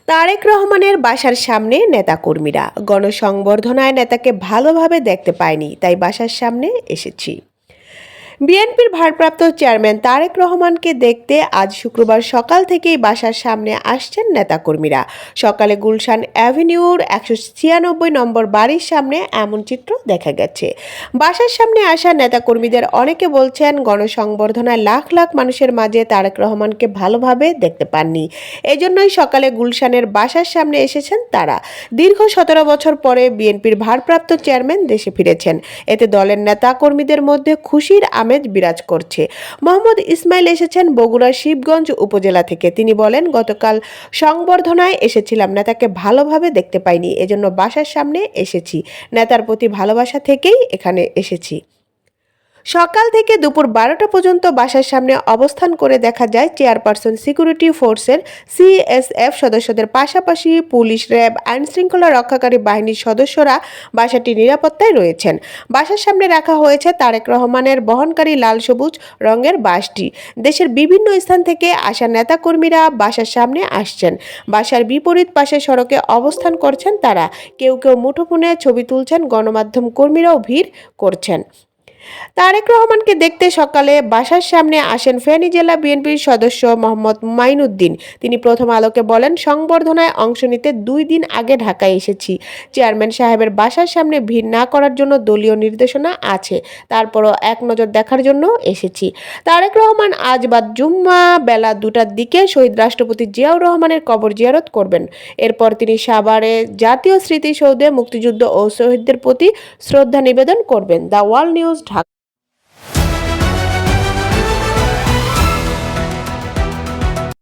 তারেক রহমানের বাসার সামনে নেতাকর্মীরা গণসংবর্ধনায় নেতাকে ভালোভাবে দেখতে পায়নি, তাই বাসার সামনে এসেছি। বিএনপির ভারপ্রাপ্ত চেয়ারম্যান তারেক রহমানকে দেখতে আজ শুক্রবার সকাল থেকেই বাসার সামনে আসছেন নেতাকর্মীরা। সকালে গুলশান অ্যাভিনিউর 196 নম্বর বাড়ির সামনে এমন চিত্র দেখা গেছে। বাসার সামনে আসা নেতাকর্মীদের অনেকে বলছেন, গণসংবর্ধনায় লাখ লাখ মানুষের মাঝে তারেক রহমানকে ভালোভাবে দেখতে পাননি, এজন্যই সকালে গুলশানের বাসার সামনে এসেছেন তারা। দীর্ঘ 17 বছর পরে বিএনপির ভারপ্রাপ্ত চেয়ারম্যান দেশে ফিরেছেন, এতে দলের নেতা কর্মীদের মধ্যে খুশির আমেজ বিরাজ করছে। মোহাম্মদ ইসমাইল এসেছেন বগুড়ার শিবগঞ্জ উপজেলা থেকে। তিনি বলেন, গতকাল সংবর্ধনায় এসেছিলাম, নেতাকে ভালোভাবে দেখতে পাইনি, এজন্য বাসার সামনে এসেছি। নেতার প্রতি ভালোবাসা থেকেই এখানে এসেছি। সকাল থেকে দুপুর 12টা পর্যন্ত বাসার সামনে অবস্থান করে দেখা যায় চেয়ারপারসন সিকিউরিটি ফোর্সের সিএসএফ সদস্যদের পাশাপাশি পুলিশ, র্যাব, আইনশৃঙ্খলা রক্ষাকারী বাহিনীর সদস্যরা বাসাটি নিরাপত্তায় রয়েছেন। বাসার সামনে রাখা হয়েছে তারেক রহমানের বহনকারী লাল সবুজ রঙের বাসটি। দেশের বিভিন্ন স্থান থেকে আসা নেতাকর্মীরা বাসার সামনে আসছেন। বাসার বিপরীত পাশে সড়কে অবস্থান করছেন তারা। কেউ কেউ মুঠোফোনে ছবি তুলছেন, গণমাধ্যম কর্মীরাও ভিড় করছেন। তারেক রহমানকে দেখতে সকালে বাসার সামনে আসেন ফেনী জেলা বিএনপির সদস্য মোহাম্মদ মাইনুদ্দিন। তিনি প্রথম আলোকে বলেন, সংবর্ধনায় অংশ নিতে 2 দিন আগে ঢাকায় এসেছি। চেয়ারম্যান সাহেবের বাসার সামনে ভিড় না করার জন্য দলীয় নির্দেশনা আছে, তারপরও এক নজর দেখার জন্য এসেছি। তারেক রহমান আজ বাদ জুম্মা বেলা 2টার দিকে শহীদ রাষ্ট্রপতি জিয়াউর রহমানের কবর জিয়ারত করবেন। এরপর তিনি সাভারে জাতীয় স্মৃতিসৌধে মুক্তিযুদ্ধ ও শহীদদের প্রতি শ্রদ্ধা নিবেদন করবেন। The wall news.